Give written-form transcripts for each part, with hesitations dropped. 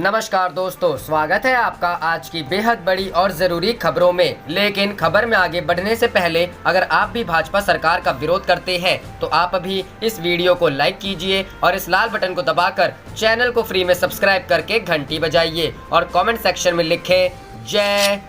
नमस्कार दोस्तों, स्वागत है आपका आज की बेहद बड़ी और जरूरी खबरों में। लेकिन खबर में आगे बढ़ने से पहले अगर आप भी भाजपा सरकार का विरोध करते हैं तो आप अभी इस वीडियो को लाइक कीजिए और इस लाल बटन को दबाकर चैनल को फ्री में सब्सक्राइब करके घंटी बजाइए और कमेंट सेक्शन में लिखें जय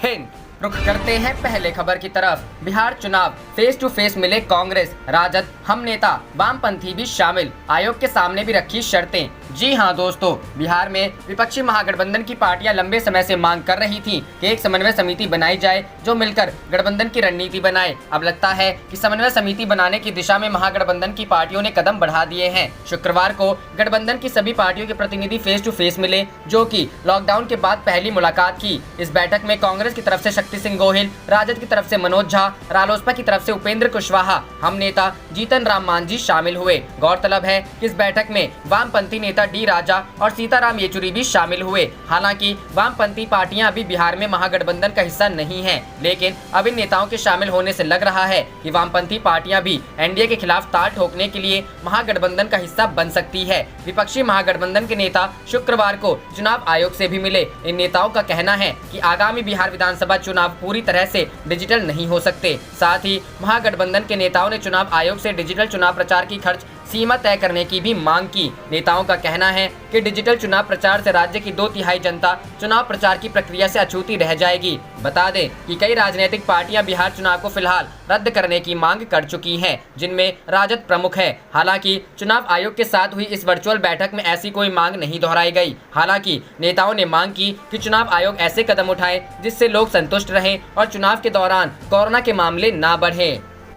हिंद। रुख करते हैं पहले खबर की तरफ। बिहार चुनाव फेस टू फेस मिले कांग्रेस, राजद, हम नेता, वामपंथी भी शामिल, आयोग के सामने भी रखी शर्तें। जी हां दोस्तों, बिहार में विपक्षी महागठबंधन की पार्टियां लंबे समय से मांग कर रही थीं कि एक समन्वय समिति बनाई जाए जो मिलकर गठबंधन की रणनीति बनाए। अब लगता है कि समन्वय समिति बनाने की दिशा में महागठबंधन की पार्टियों ने कदम बढ़ा दिए हैं। शुक्रवार को गठबंधन की सभी पार्टियों के प्रतिनिधि फेस टू फेस मिले, जो कि लॉकडाउन के बाद पहली मुलाकात की। इस बैठक में कांग्रेस की तरफ से शक्ति सिंह गोहिल, राजद की तरफ से मनोज झा, रालोसपा की तरफ से उपेंद्र कुशवाहा, हम नेता जीतन राम मांझी शामिल हुए। गौरतलब है कि इस बैठक में वामपंथी नेता डी राजा और सीताराम येचुरी भी शामिल हुए। हालांकि वामपंथी पार्टियां अभी बिहार में महागठबंधन का हिस्सा नहीं हैं, लेकिन अब इन नेताओं के शामिल होने से लग रहा है कि वामपंथी पार्टियां भी एनडीए के खिलाफ ताल ठोकने के लिए महागठबंधन का हिस्सा बन सकती है। विपक्षी महागठबंधन के नेता शुक्रवार को चुनाव आयोग से भी मिले। इन नेताओं का कहना है कि आगामी बिहार विधानसभा चुनाव पूरी तरह से डिजिटल नहीं हो सकते। साथ ही महागठबंधन के नेताओं ने चुनाव आयोग से डिजिटल चुनाव प्रचार की खर्च सीमा तय करने की भी मांग की। नेताओं का कहना है कि डिजिटल चुनाव प्रचार से राज्य की 2/3 जनता चुनाव प्रचार की प्रक्रिया से अछूती रह जाएगी। बता दें कि कई राजनीतिक पार्टियां बिहार चुनाव को फिलहाल रद्द करने की मांग कर चुकी हैं, जिनमें राजद प्रमुख है। हालांकि चुनाव आयोग के साथ हुई इस वर्चुअल बैठक में ऐसी कोई मांग नहीं दोहराई गई। हालांकि नेताओं ने मांग की कि चुनाव आयोग ऐसे कदम उठाए जिससे लोग संतुष्ट रहें और चुनाव के दौरान कोरोना के मामले न बढ़े।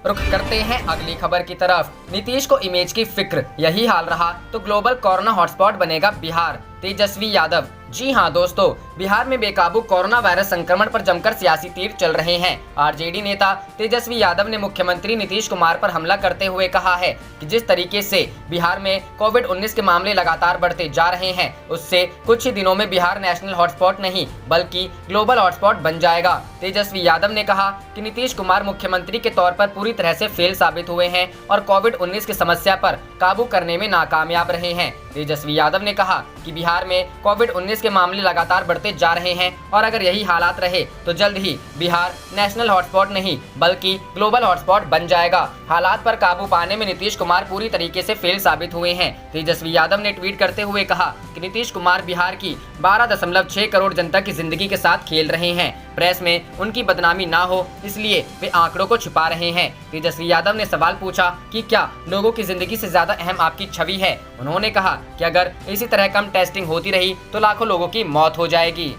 रुख करते हैं अगली खबर की तरफ। नीतीश को इमेज की फिक्र, यही हाल रहा तो ग्लोबल कोरोना हॉटस्पॉट बनेगा बिहार, तेजस्वी यादव। जी हां दोस्तों, बिहार में बेकाबू कोरोना वायरस संक्रमण पर जमकर सियासी तीर चल रहे हैं। आरजेडी नेता तेजस्वी यादव ने मुख्यमंत्री नीतीश कुमार पर हमला करते हुए कहा है कि जिस तरीके से बिहार में कोविड-19 के मामले लगातार बढ़ते जा रहे हैं, उससे कुछ ही दिनों में बिहार नेशनल हॉटस्पॉट नहीं बल्कि ग्लोबल हॉटस्पॉट बन जाएगा। तेजस्वी यादव ने कहा कि नीतीश कुमार मुख्यमंत्री के तौर पर पूरी तरह से फेल साबित हुए हैं और कोविड-19 की समस्या पर काबू करने में नाकामयाब रहे हैं। तेजस्वी यादव ने कहा कि बिहार में कोविड-19 के मामले लगातार बढ़ते जा रहे हैं और अगर यही हालात रहे तो जल्द ही बिहार नेशनल हॉटस्पॉट नहीं बल्कि ग्लोबल हॉटस्पॉट बन जाएगा। हालात पर काबू पाने में नीतीश कुमार पूरी तरीके से फेल साबित हुए हैं। तेजस्वी यादव ने ट्वीट करते हुए कहा कि नीतीश कुमार बिहार की 12.6 करोड़ जनता की जिंदगी के साथ खेल रहे हैं। प्रेस में उनकी बदनामी ना हो इसलिए वे आंकड़ों को छुपा रहे हैं। तेजस्वी यादव ने सवाल पूछा कि क्या लोगों की जिंदगी से ज्यादा अहम आपकी छवि है। उन्होंने कहा कि अगर इसी तरह कम टेस्टिंग होती रही तो लाखों लोगों की मौत हो जाएगी।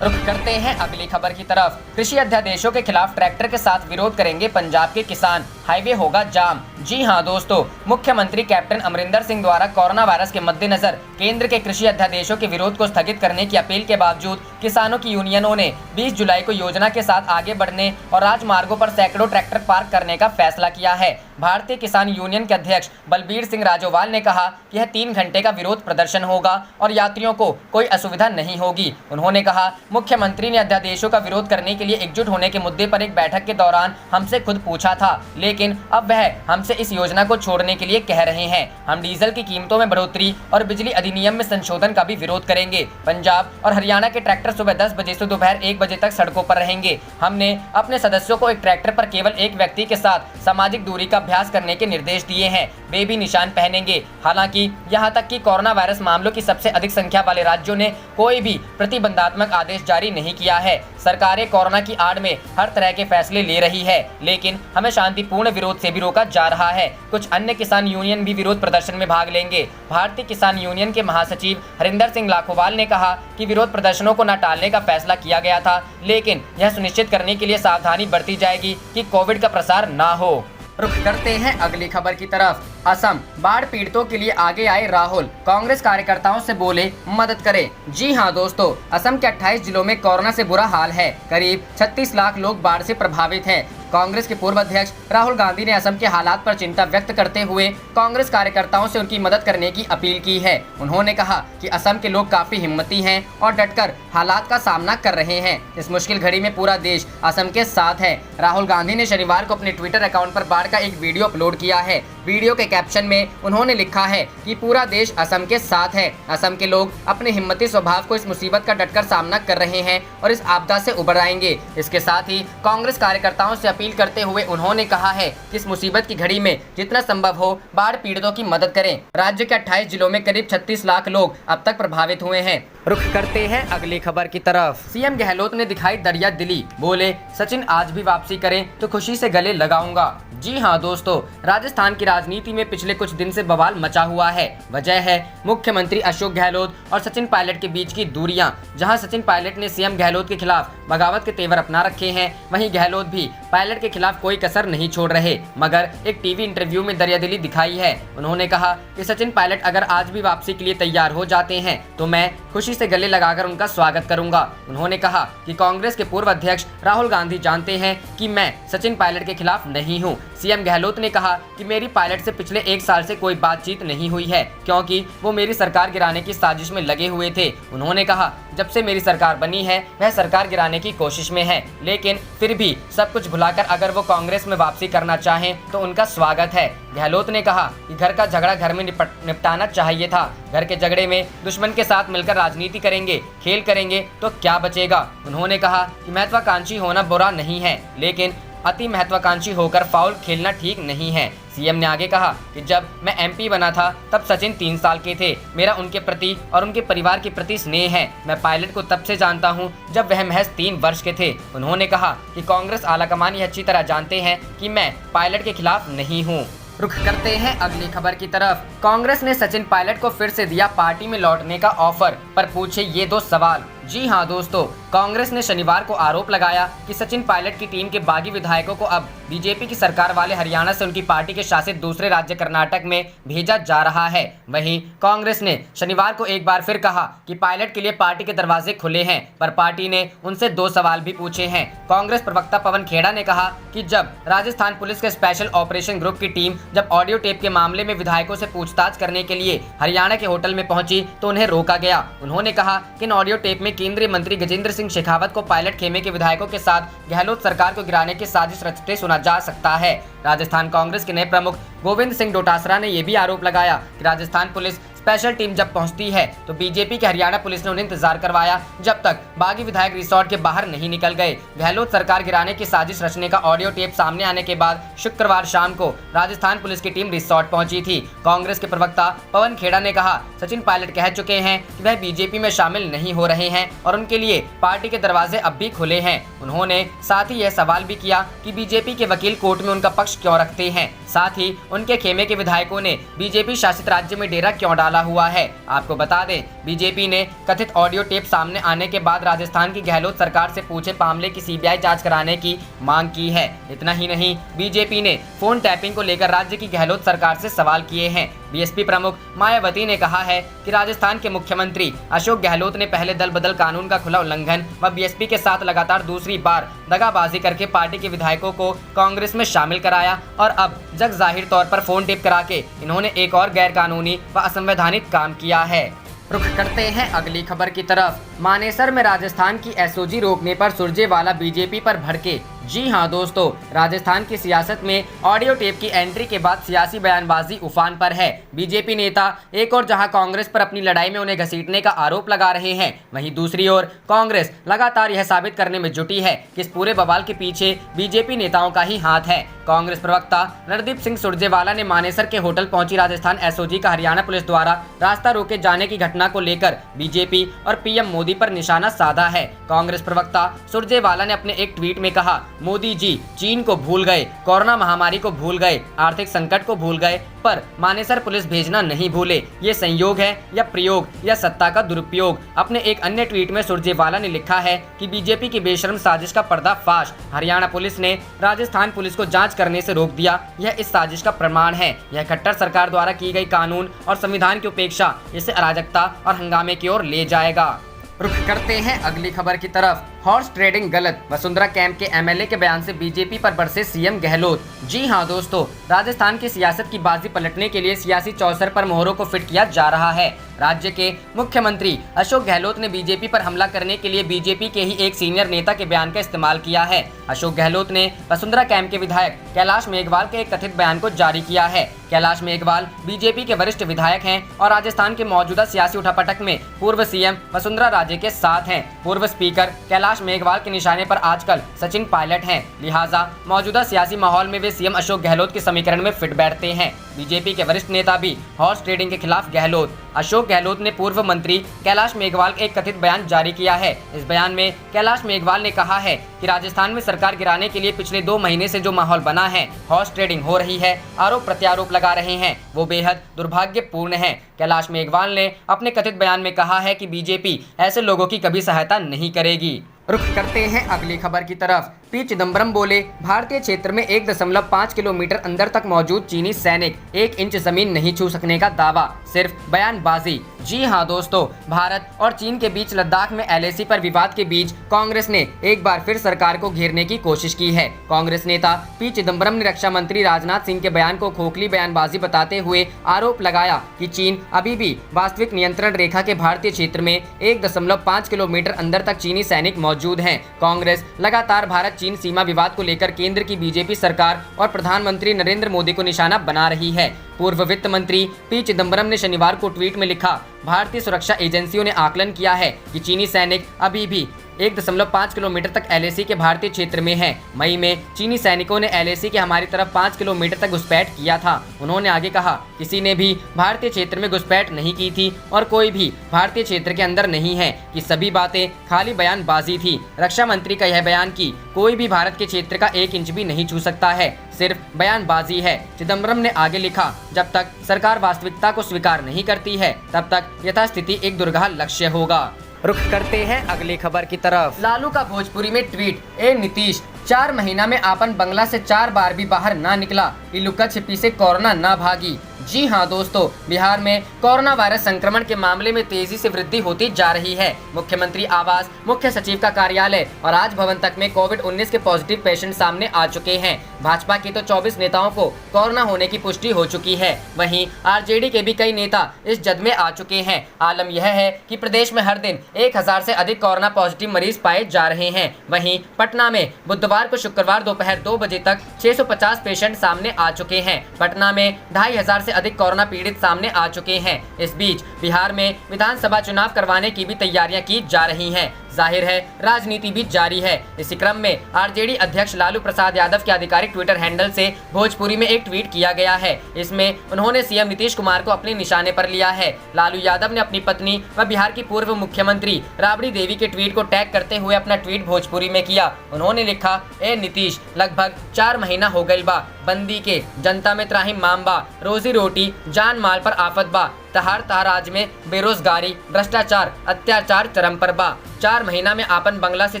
रुख करते हैं अगली खबर की तरफ। कृषि अध्यादेशों के खिलाफ ट्रैक्टर के साथ विरोध करेंगे पंजाब के किसान, हाईवे होगा जाम। जी हां दोस्तों, मुख्यमंत्री कैप्टन अमरिंदर सिंह द्वारा कोरोना वायरस के मद्देनजर केंद्र के कृषि अध्यादेशों के विरोध को स्थगित करने की अपील के बावजूद किसानों की यूनियनों ने 20 जुलाई को योजना के साथ आगे बढ़ने और राजमार्गों पर सैकड़ों ट्रैक्टर पार्क करने का फैसला किया है। भारतीय किसान यूनियन के अध्यक्ष बलबीर सिंह राजोवाल ने कहा कि यह 3 घंटे का विरोध प्रदर्शन होगा और यात्रियों को कोई असुविधा नहीं होगी। उन्होंने कहा, मुख्यमंत्री ने अध्यादेशों का विरोध करने के लिए एकजुट होने के मुद्दे पर एक बैठक के दौरान हमसे खुद पूछा था, लेकिन अब वह हमसे इस योजना को छोड़ने के लिए कह रहे हैं। हम डीजल की कीमतों में बढ़ोतरी और बिजली अधिनियम में संशोधन का भी विरोध करेंगे। पंजाब और हरियाणा के ट्रैक्टर सुबह 10 बजे से दोपहर 1 बजे तक सड़कों पर रहेंगे। हमने अपने सदस्यों को एक ट्रैक्टर पर केवल एक व्यक्ति के साथ सामाजिक दूरी का अभ्यास करने के निर्देश दिए हैं। वे भी निशान पहनेंगे। हालांकि यहां तक कि कोरोना वायरस मामलों की सबसे अधिक संख्या वाले राज्यों ने कोई भी प्रतिबंधात्मक आदेश जारी नहीं किया है। सरकारें कोरोना की आड़ में हर तरह के फैसले ले रही है, लेकिन हमें शांतिपूर्ण विरोध से भी रोका जा रहा है। कुछ अन्य किसान यूनियन भी विरोध प्रदर्शन में भाग लेंगे। भारतीय किसान यूनियन के महासचिव हरिंदर सिंह लाखोवाल ने कहा कि विरोध प्रदर्शनों को न टालने का फैसला किया गया था, लेकिन यह सुनिश्चित करने के लिए सावधानी बरती जाएगी कि कोविड का प्रसार न हो। रुख करते हैं अगली खबर की तरफ। असम बाढ़ पीड़ितों के लिए आगे आए राहुल, कांग्रेस कार्यकर्ताओं से बोले मदद करें। जी हां दोस्तों, असम के 28 जिलों में कोरोना से बुरा हाल है। करीब 36 लाख लोग बाढ़ से प्रभावित हैं। कांग्रेस के पूर्व अध्यक्ष राहुल गांधी ने असम के हालात पर चिंता व्यक्त करते हुए कांग्रेस कार्यकर्ताओं से उनकी मदद करने की अपील की है। उन्होंने कहा कि असम के लोग काफी हिम्मती हैं और डटकर हालात का सामना कर रहे हैं। इस मुश्किल घड़ी में पूरा देश असम के साथ है। राहुल गांधी ने शनिवार को अपने ट्विटर अकाउंट पर बाढ़ का एक वीडियो अपलोड किया है, वीडियो के कैप्शन में उन्होंने लिखा है कि पूरा देश असम के साथ है। असम के लोग अपने हिम्मती स्वभाव को इस मुसीबत का डटकर सामना कर रहे हैं और इस आपदा से उबर आएंगे। इसके साथ ही कांग्रेस कार्यकर्ताओं से अपील करते हुए उन्होंने कहा है कि इस मुसीबत की घड़ी में जितना संभव हो बाढ़ पीड़ितों की मदद करें। राज्य के 28 जिलों में करीब 36 लाख लोग अब तक प्रभावित हुए हैं। रुख करते हैं अगली खबर की तरफ। सीएम गहलोत ने दिखाई दरिया दिली, बोले सचिन आज भी वापसी करें तो खुशी से गले लगाऊंगा। जी हां दोस्तों, राजस्थान की राजनीति में पिछले कुछ दिन से बवाल मचा हुआ है। वजह है मुख्यमंत्री अशोक गहलोत और सचिन पायलट के बीच की दूरियां। जहां सचिन पायलट ने सीएम गहलोत के खिलाफ बगावत के तेवर अपना रखे हैं, वहीं गहलोत भी पायलट के खिलाफ कोई कसर नहीं छोड़ रहे। मगर एक टीवी इंटरव्यू में दरियादिली दिखाई है। उन्होंने कहा कि सचिन पायलट अगर आज भी वापसी के लिए तैयार हो जाते हैं तो मैं खुशी से गले लगाकर उनका स्वागत करूंगा। उन्होंने कहा कि कांग्रेस के पूर्व अध्यक्ष राहुल गांधी जानते हैं कि मैं सचिन पायलट के खिलाफ नहीं हूं। सीएम गहलोत ने कहा कि मेरी पायलट से पिछले 1 साल से कोई बातचीत नहीं हुई है, क्योंकि वो मेरी सरकार गिराने की साजिश में लगे हुए थे। उन्होंने कहा जब से मेरी सरकार बनी है वह सरकार गिराने की कोशिश में है, लेकिन फिर भी सब कुछ भुलाकर अगर वो कांग्रेस में वापसी करना चाहें तो उनका स्वागत है। गहलोत ने कहा कि घर का झगड़ा घर में निपटाना चाहिए था। घर के झगड़े में दुश्मन के साथ मिलकर राजनीति करेंगे, खेल करेंगे तो क्या बचेगा। उन्होंने कहा कि महत्वाकांक्षी होना बुरा नहीं है, लेकिन अति महत्वाकांक्षी होकर फाउल खेलना ठीक नहीं है। सीएम ने आगे कहा कि जब मैं एमपी बना था तब सचिन 3 साल के थे। मेरा उनके प्रति और उनके परिवार के प्रति स्नेह है। मैं पायलट को तब से जानता हूं जब वह महज 3 वर्ष के थे। उन्होंने कहा कि कांग्रेस आलाकमान ये अच्छी तरह जानते हैं कि मैं पायलट के खिलाफ नहीं हूँ। रुख करते हैं अगली खबर की तरफ। कांग्रेस ने सचिन पायलट को फिर से दिया पार्टी में लौटने का ऑफर, पर पूछे ये 2 सवाल। जी हां दोस्तों, कांग्रेस ने शनिवार को आरोप लगाया कि सचिन पायलट की टीम के बागी विधायकों को अब बीजेपी की सरकार वाले हरियाणा से उनकी पार्टी के शासित दूसरे राज्य कर्नाटक में भेजा जा रहा है। वहीं कांग्रेस ने शनिवार को एक बार फिर कहा कि पायलट के लिए पार्टी के दरवाजे खुले हैं, पर पार्टी ने उनसे 2 सवाल भी पूछे हैं। कांग्रेस प्रवक्ता पवन खेड़ा ने कहा कि जब राजस्थान पुलिस के स्पेशल ऑपरेशन ग्रुप की टीम जब ऑडियो टेप के मामले में विधायकों से पूछताछ करने के लिए हरियाणा के होटल में पहुंची तो उन्हें रोका गया। उन्होंने कहा कि इन ऑडियो टेप में केंद्रीय मंत्री गजेंद्र सिंह शेखावत को पायलट खेमे के विधायकों के साथ गहलोत सरकार को गिराने की साजिश रचते सुना जा सकता है। राजस्थान कांग्रेस के नए प्रमुख गोविंद सिंह डोटासरा ने यह भी आरोप लगाया कि राजस्थान पुलिस स्पेशल टीम जब पहुंचती है तो बीजेपी की हरियाणा पुलिस ने उन्हें इंतजार करवाया जब तक बागी विधायक रिसोर्ट के बाहर नहीं निकल गए। गहलोत सरकार गिराने की साजिश रचने का ऑडियो टेप सामने आने के बाद शुक्रवार शाम को राजस्थान पुलिस की टीम रिसोर्ट पहुंची थी। कांग्रेस के प्रवक्ता पवन खेड़ा ने कहा सचिन पायलट कह चुके हैं कि वह बीजेपी में शामिल नहीं हो रहे हैं और उनके लिए पार्टी के दरवाजे अब भी खुले हैं। उन्होंने साथ ही यह सवाल भी किया कि बीजेपी के वकील कोर्ट में उनका पक्ष क्यों रखते हैं, साथ ही उनके खेमे के विधायकों ने बीजेपी शासित राज्य में डेरा क्यों डाला हुआ है। आपको बता दें, बीजेपी ने कथित ऑडियो टेप सामने आने के बाद राजस्थान की गहलोत सरकार से पूछे मामले की सीबीआई जांच कराने की मांग की है। इतना ही नहीं, बीजेपी ने फोन टैपिंग को लेकर राज्य की गहलोत सरकार से सवाल किए हैं। बीएसपी प्रमुख मायावती ने कहा है कि राजस्थान के मुख्यमंत्री अशोक गहलोत ने पहले दल बदल कानून का खुला उल्लंघन व बीएसपी के साथ लगातार दूसरी बार दगाबाजी करके पार्टी के विधायकों को कांग्रेस में शामिल कराया और अब जग जाहिर तौर पर फोन टेप करा के इन्होंने एक और गैर कानूनी व असंवैधानिक काम किया है। रुख करते हैं अगली खबर की तरफ। मानेसर में राजस्थान की एसओजी रोकने पर सुरजेवाला बीजेपी पर भड़के। जी हां दोस्तों, राजस्थान की सियासत में ऑडियो टेप की एंट्री के बाद सियासी बयानबाजी उफान पर है। बीजेपी नेता एक और जहां कांग्रेस पर अपनी लड़ाई में उन्हें घसीटने का आरोप लगा रहे हैं, वहीं दूसरी ओर कांग्रेस लगातार यह साबित करने में जुटी है कि इस पूरे बवाल के पीछे बीजेपी नेताओं का ही हाथ है। कांग्रेस प्रवक्ता रणदीप सिंह सुरजेवाला ने मानेसर के होटल पहुंची राजस्थान एसओजी का हरियाणा पुलिस द्वारा रास्ता रोके जाने की घटना को लेकर बीजेपी और पीएम मोदी पर निशाना साधा है। कांग्रेस प्रवक्ता सुरजेवाला ने अपने एक ट्वीट में कहा, मोदी जी चीन को भूल गए, कोरोना महामारी को भूल गए, आर्थिक संकट को भूल गए, पर मानेसर पुलिस भेजना नहीं भूले। ये संयोग है या प्रयोग या सत्ता का दुरुपयोग। अपने एक अन्य ट्वीट में सुरजेवाला ने लिखा है कि बीजेपी की बेशर्म साजिश का पर्दाफाश। हरियाणा पुलिस ने राजस्थान पुलिस को जांच करने से रोक दिया, यह इस साजिश का प्रमाण है। यह खट्टर सरकार द्वारा की गई कानून और संविधान की उपेक्षा इसे अराजकता और हंगामे की ओर ले जाएगा। रुख करते हैं अगली खबर की तरफ। हॉर्स ट्रेडिंग गलत, वसुंधरा कैंप के एमएलए के बयान से बीजेपी पर बरसे सीएम गहलोत। जी हां दोस्तों, राजस्थान की सियासत की बाजी पलटने के लिए सियासी चौसर पर मोहरों को फिट किया जा रहा है। राज्य के मुख्यमंत्री अशोक गहलोत ने बीजेपी पर हमला करने के लिए बीजेपी के ही एक सीनियर नेता के बयान का इस्तेमाल किया है। अशोक गहलोत ने वसुंधरा कैंप के विधायक कैलाश मेघवाल के एक कथित बयान को जारी किया है। कैलाश मेघवाल बीजेपी के वरिष्ठ विधायक हैं और राजस्थान के मौजूदा सियासी उठापटक में पूर्व सीएम वसुंधरा राजे के साथ हैं। पूर्व स्पीकर कैलाश मेघवाल के निशाने पर आजकल सचिन पायलट हैं, लिहाजा मौजूदा सियासी माहौल में वे सीएम अशोक गहलोत के समीकरण में फिट बैठते हैं। बीजेपी के वरिष्ठ नेता भी हॉर्स ट्रेडिंग के खिलाफ गहलोत। अशोक गहलोत ने पूर्व मंत्री कैलाश मेघवाल का एक कथित बयान जारी किया है। इस बयान में कैलाश मेघवाल ने कहा है कि राजस्थान में सरकार गिराने के लिए पिछले 2 महीने से जो माहौल बना है, हॉर्स ट्रेडिंग हो रही है, आरोप प्रत्यारोप लगा रहे हैं, वो बेहद दुर्भाग्यपूर्ण है। कैलाश मेघवाल ने अपने कथित बयान में कहा है कि बीजेपी ऐसे लोगों की कभी सहायता नहीं करेगी। रुख करते हैं अगली खबर की तरफ। पी चिदम्बरम बोले, भारतीय क्षेत्र में 1.5 किलोमीटर अंदर तक मौजूद चीनी सैनिक 1 इंच जमीन नहीं छू सकने का दावा, सिर्फ बयानबाजी। जी हां दोस्तों, भारत और चीन के बीच लद्दाख में एलएसी पर विवाद के बीच कांग्रेस ने एक बार फिर सरकार को घेरने की कोशिश की है। कांग्रेस नेता पी चिदम्बरम ने रक्षा मंत्री राजनाथ सिंह के बयान को खोखली बयानबाजी बताते हुए आरोप लगाया कि चीन अभी भी वास्तविक नियंत्रण रेखा के भारतीय क्षेत्र में 1.5 किलोमीटर अंदर तक चीनी सैनिक मौजूद हैं। कांग्रेस लगातार भारत चीन सीमा विवाद को लेकर केंद्र की बीजेपी सरकार और प्रधानमंत्री नरेंद्र मोदी को निशाना बना रही है। पूर्व वित्त मंत्री पी चिदम्बरम ने शनिवार को ट्वीट में लिखा, भारतीय सुरक्षा एजेंसियों ने आकलन किया है कि चीनी सैनिक अभी भी 1.5 किलोमीटर तक एलएसी के भारतीय क्षेत्र में है। मई में चीनी सैनिकों ने एलएसी के हमारी तरफ 5 किलोमीटर तक घुसपैठ किया था। उन्होंने आगे कहा, किसी ने भी भारतीय क्षेत्र में घुसपैठ नहीं की थी और कोई भी भारतीय क्षेत्र के अंदर नहीं है, कि सभी बातें खाली बयानबाजी थी। रक्षा मंत्री का यह बयान कि कोई भी भारत के क्षेत्र का 1 इंच भी नहीं छू सकता है, सिर्फ बयानबाजी है। चिदम्बरम ने आगे लिखा, जब तक सरकार वास्तविकता को स्वीकार नहीं करती है, तब तक यथास्थिति एक दुर्गह लक्ष्य होगा। रुख करते हैं अगली खबर की तरफ। लालू का भोजपुरी में ट्वीट, ए नीतीश, 4 महीना में आपन बंगला से 4 बार भी बाहर ना निकला, लुका छिपी से कोरोना ना भागी। जी हां दोस्तों, बिहार में कोरोना वायरस संक्रमण के मामले में तेजी से वृद्धि होती जा रही है। मुख्यमंत्री आवास, मुख्य सचिव का कार्यालय और राजभवन तक में कोविड-19 के पॉजिटिव पेशेंट सामने आ चुके हैं। भाजपा के तो 24 नेताओं को कोरोना होने की पुष्टि हो चुकी है। वहीं आरजेडी के भी कई नेता इस जद में आ चुके हैं। आलम यह है कि प्रदेश में हर दिन 1000 से अधिक कोरोना पॉजिटिव मरीज पाए जा रहे हैं। वहीं पटना में बुधवार को शुक्रवार दोपहर 2 बजे तक 650 पेशेंट सामने आ चुके हैं। पटना में 2500 से अधिक कोरोना पीड़ित सामने आ चुके हैं। इस बीच बिहार में विधानसभा चुनाव करवाने की भी तैयारियां की जा रही हैं। जाहिर है राजनीति भी जारी है। इसी क्रम में आरजेडी अध्यक्ष लालू प्रसाद यादव के आधिकारिक ट्विटर हैंडल से भोजपुरी में एक ट्वीट किया गया है। इसमें उन्होंने सीएम नीतीश कुमार को अपने निशाने पर लिया है। लालू यादव ने अपनी पत्नी व बिहार की पूर्व मुख्यमंत्री राबड़ी देवी के ट्वीट को टैग करते हुए अपना ट्वीट भोजपुरी में किया। उन्होंने लिखा, ए नीतीश, लगभग 4 महीना हो गइल बा, बंदी के जनता में त्राहिम मामबा, रोजी रोटी जान माल पर आफत बा, तहार तहराज में बेरोजगारी, भ्रष्टाचार, अत्याचार चरम पर बा। 4 महीना में आपन बंगला से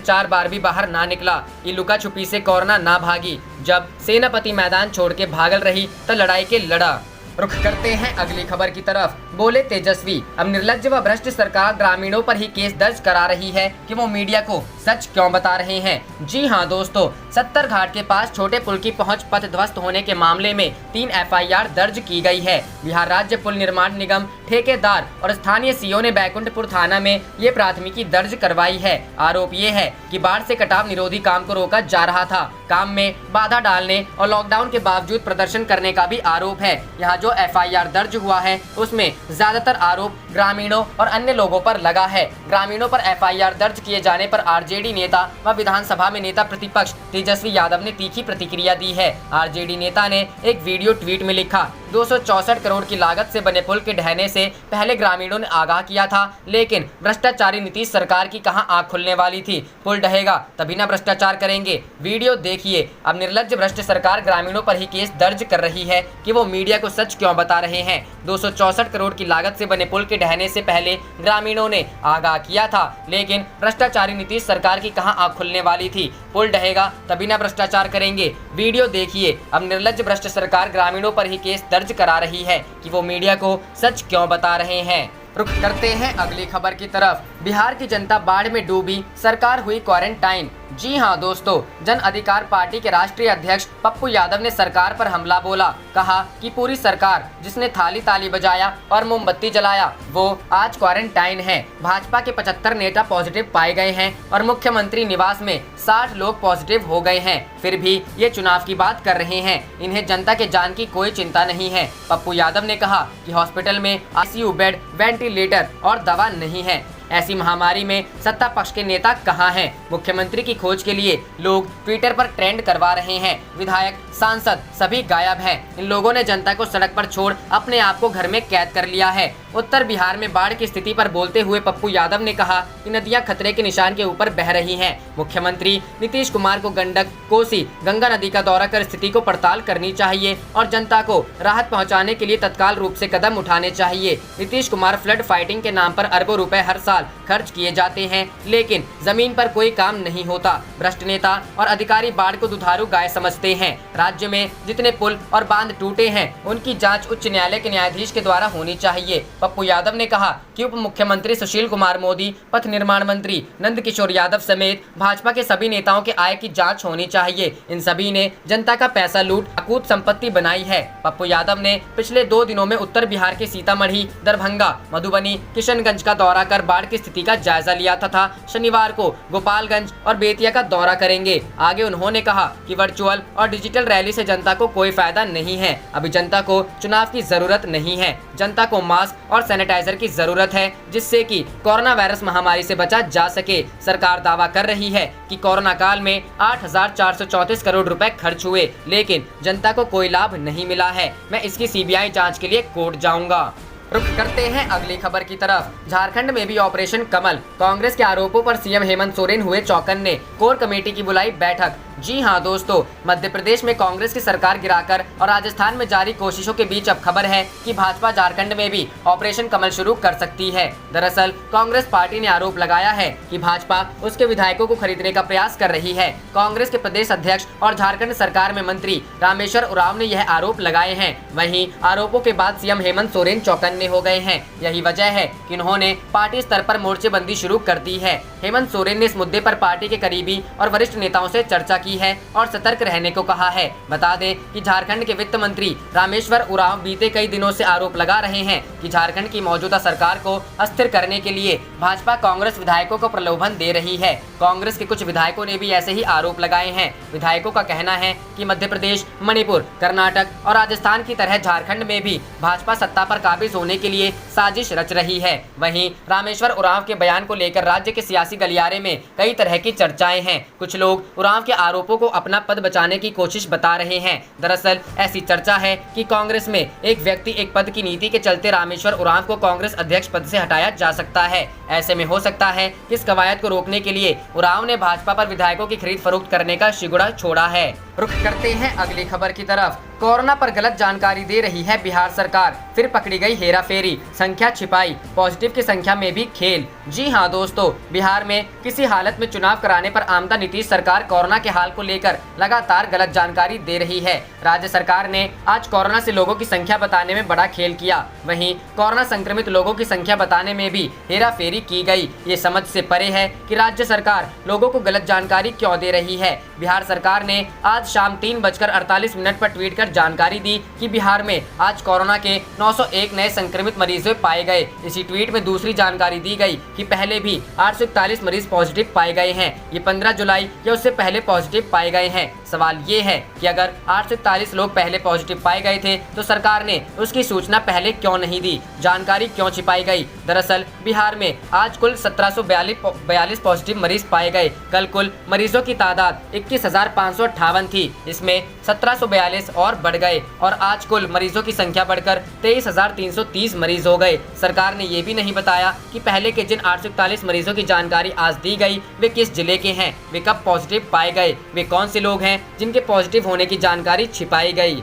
4 बार भी बाहर ना निकला, ये लुका छुपी से कोरोना ना भागी। जब सेनापति मैदान छोड़ के भागल रही तो लड़ाई के लड़ा। रुख करते हैं अगली खबर की तरफ। बोले तेजस्वी, अब निर्लज्ज व भ्रष्ट सरकार ग्रामीणों पर ही केस दर्ज करा रही है कि वो मीडिया को सच क्यों बता रहे हैं। जी हां दोस्तों, 70 घाट के पास छोटे पुल की पहुंच पथ ध्वस्त होने के मामले में 3 एफआईआर दर्ज की गई है। बिहार राज्य पुल निर्माण निगम ठेकेदार और स्थानीय सीओ ने बैकुंठपुर थाना में ये प्राथमिकी दर्ज करवाई है। आरोप ये है कि बाढ़ से कटाव निरोधी काम को रोका जा रहा था। काम में बाधा डालने और लॉकडाउन के बावजूद प्रदर्शन करने का भी आरोप है। यहाँ जो एफआईआर दर्ज हुआ है उसमें ज्यादातर आरोप ग्रामीणों और अन्य लोगों पर लगा है। ग्रामीणों पर एफआईआर दर्ज किए जाने पर आरजेडी नेता व विधानसभा में नेता प्रतिपक्ष तेजस्वी यादव ने तीखी प्रतिक्रिया दी है। आरजेडी नेता ने एक वीडियो ट्वीट में लिखा, 264 करोड़ की लागत से बने पुल के ढहने से पहले ग्रामीणों ने आगाह किया था, लेकिन भ्रष्टाचारी नीतीश सरकार की कहां आंख खुलने वाली थी। पुल ढहेगा तभी ना भ्रष्टाचार करेंगे। वीडियो देखिए। अब निर्लज्ज भ्रष्ट सरकार ग्रामीणों पर ही केस दर्ज कर रही है कि वो मीडिया को सच क्यों बता रहे हैं। 264 करोड़ की लागत से बने पुल के ढहने से पहले ग्रामीणों ने आगाह किया था, लेकिन भ्रष्टाचारी नीतीश सरकार की कहां आंख खुलने वाली थी। पुल ढहेगा तभी ना भ्रष्टाचार करेंगे। वीडियो देखिए। अब निर्लज्ज भ्रष्ट सरकार ग्रामीणों पर ही केस दर्ज करा रही है कि वो मीडिया को सच क्यों बता रहे हैं। रुख करते हैं अगली खबर की तरफ। बिहार की जनता बाढ़ में डूबी, सरकार हुई क्वारंटाइन। जी हां दोस्तों, जन अधिकार पार्टी के राष्ट्रीय अध्यक्ष पप्पू यादव ने सरकार पर हमला बोला। कहा कि पूरी सरकार जिसने थाली ताली बजाया और मोमबत्ती जलाया वो आज क्वारंटाइन है। भाजपा के 75 नेता पॉजिटिव पाए गए हैं और मुख्यमंत्री निवास में 60 लोग पॉजिटिव हो गए हैं। फिर भी ये चुनाव की बात कर रहे हैं। इन्हें जनता के जान की कोई चिंता नहीं है। पप्पू यादव ने कहा कि हॉस्पिटल में आईसीयू बेड, वेंटिलेटर और दवा नहीं है। ऐसी महामारी में सत्ता पक्ष के नेता कहां हैं? मुख्यमंत्री की खोज के लिए लोग ट्विटर पर ट्रेंड करवा रहे हैं। विधायक, सांसद सभी गायब हैं। इन लोगों ने जनता को सड़क पर छोड़ अपने आप को घर में कैद कर लिया है। उत्तर बिहार में बाढ़ की स्थिति पर बोलते हुए पप्पू यादव ने कहा कि नदियां खतरे के निशान के ऊपर बह रही हैं। मुख्यमंत्री नीतीश कुमार को गंडक, कोसी, गंगा नदी का दौरा कर स्थिति को पड़ताल करनी चाहिए और जनता को राहत पहुंचाने के लिए तत्काल रूप से कदम उठाने चाहिए। नीतीश कुमार फ्लड फाइटिंग के नाम पर अरबों रुपए हर साल खर्च किए जाते हैं, लेकिन जमीन पर कोई काम नहीं होता। भ्रष्ट नेता और अधिकारी बाढ़ को दुधारू गाय समझते हैं। राज्य में जितने पुल और बांध टूटे हैं उनकी जांच उच्च न्यायालय के न्यायाधीश के द्वारा होनी चाहिए। पप्पू यादव ने कहा कि उप मुख्यमंत्री सुशील कुमार मोदी, पथ निर्माण मंत्री नंद किशोर यादव समेत भाजपा के सभी नेताओं के आय की जांच होनी चाहिए। इन सभी ने जनता का पैसा लूट अकूत संपत्ति बनाई है। पप्पू यादव ने पिछले 2 दिनों में उत्तर बिहार के सीतामढ़ी, दरभंगा, मधुबनी, किशनगंज का दौरा कर बाढ़ की स्थिति का जायजा लिया तथा शनिवार को गोपालगंज और बेतिया का दौरा करेंगे। आगे उन्होंने कहा कि वर्चुअल और डिजिटल रैली से जनता को कोई फायदा नहीं है। अभी जनता को चुनाव की जरूरत नहीं है। जनता को मास्क और सैनिटाइजर की जरूरत है, जिससे कि कोरोना वायरस महामारी से बचा जा सके। सरकार दावा कर रही है कि कोरोना काल में 8,434 करोड़ रुपए खर्च हुए, लेकिन जनता को कोई लाभ नहीं मिला है। मैं इसकी सीबीआई जांच के लिए कोर्ट जाऊंगा। रुख करते हैं अगली खबर की तरफ। झारखंड में भी ऑपरेशन कमल, कांग्रेस के आरोपों पर सीएम हेमंत सोरेन हुए चौकन्ने, कोर कमेटी की बुलाई बैठक। जी हां दोस्तों, मध्य प्रदेश में कांग्रेस की सरकार गिराकर और राजस्थान में जारी कोशिशों के बीच अब खबर है कि भाजपा झारखंड में भी ऑपरेशन कमल शुरू कर सकती है। दरअसल कांग्रेस पार्टी ने आरोप लगाया है कि भाजपा उसके विधायकों को खरीदने का प्रयास कर रही है। कांग्रेस के प्रदेश अध्यक्ष और झारखंड सरकार में मंत्री रामेश्वर उरांव ने यह आरोप लगाए हैं। वहीं आरोपों के बाद सीएम हेमंत सोरेन चौकन्ने हो गए हैं। यही वजह है कि उन्होंने पार्टी स्तर पर मोर्चेबंदी शुरू कर दी है। हेमंत सोरेन ने इस मुद्दे पर पार्टी के करीबी और वरिष्ठ नेताओं से चर्चा की है और सतर्क रहने को कहा है। बता दें कि झारखंड के वित्त मंत्री रामेश्वर उरांव बीते कई दिनों से आरोप लगा रहे हैं कि झारखंड की मौजूदा सरकार को अस्थिर करने के लिए भाजपा कांग्रेस विधायकों को प्रलोभन दे रही है। कांग्रेस के कुछ विधायकों ने भी ऐसे ही आरोप लगाए हैं। विधायकों का कहना है कि मध्य प्रदेश, मणिपुर, कर्नाटक और राजस्थान की तरह झारखंड में भी भाजपा सत्ता पर काबिज होने के लिए साजिश रच रही है। वहीं रामेश्वर उरांव के बयान को लेकर राज्य के सियासी गलियारे में कई तरह की चर्चाएं हैं। कुछ लोग उरांव के आरोपों को अपना पद बचाने की कोशिश बता रहे हैं। दरअसल ऐसी चर्चा है कि कांग्रेस में एक व्यक्ति एक पद की नीति के चलते रामेश्वर उरांव को कांग्रेस अध्यक्ष पद से हटाया जा सकता है। ऐसे में हो सकता है कि इस कवायद को रोकने के लिए उरांव ने भाजपा पर विधायकों की खरीद फरोख्त करने का शिगुड़ा छोड़ा है। रुख करते हैं अगली खबर की तरफ। कोरोना पर गलत जानकारी दे रही है बिहार सरकार, फिर पकड़ी गई हेरा फेरी, संख्या छिपाई, पॉजिटिव की संख्या में भी खेल। जी हां दोस्तों, बिहार में किसी हालत में चुनाव कराने पर आमदा नीतीश सरकार कोरोना के हाल को लेकर लगातार गलत जानकारी दे रही है। राज्य सरकार ने आज कोरोना से लोगों की संख्या बताने में बड़ा खेल किया। वहीं कोरोना संक्रमित लोगों की संख्या बताने में भी हेरा फेरी की गई। ये समझ से परे है कि राज्य सरकार लोगों को गलत जानकारी क्यों दे रही है। बिहार सरकार ने आज शाम 3:48 पर ट्वीट कर जानकारी दी कि बिहार में आज कोरोना के 901 नए संक्रमित मरीज पाए गए। इसी ट्वीट में दूसरी जानकारी दी गई कि पहले भी 841 मरीज पॉजिटिव पाए गए हैं। ये 15 जुलाई या उससे पहले पॉजिटिव पाए गए हैं। सवाल ये है कि अगर 841 लोग पहले पॉजिटिव पाए गए थे तो सरकार ने उसकी सूचना पहले क्यों नहीं दी, जानकारी क्यों छिपाई गई। दरअसल बिहार में आज कुल 1742 पॉजिटिव मरीज पाए गए। कल कुल मरीजों की तादाद 21,558 थी, इसमें 1742 और बढ़ गए और आज कुल मरीजों की संख्या बढ़कर 23,330 मरीज हो गए। सरकार ने ये भी नहीं बताया कि पहले के जिन 841 मरीजों की जानकारी आज दी गई वे किस जिले के हैं, वे कब पॉजिटिव पाए गए, वे कौन से लोग हैं जिनके पॉजिटिव होने की जानकारी छिपाई गई।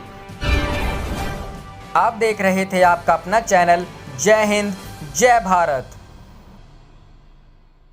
आप देख रहे थे आपका अपना चैनल जय हिंद जय भारत।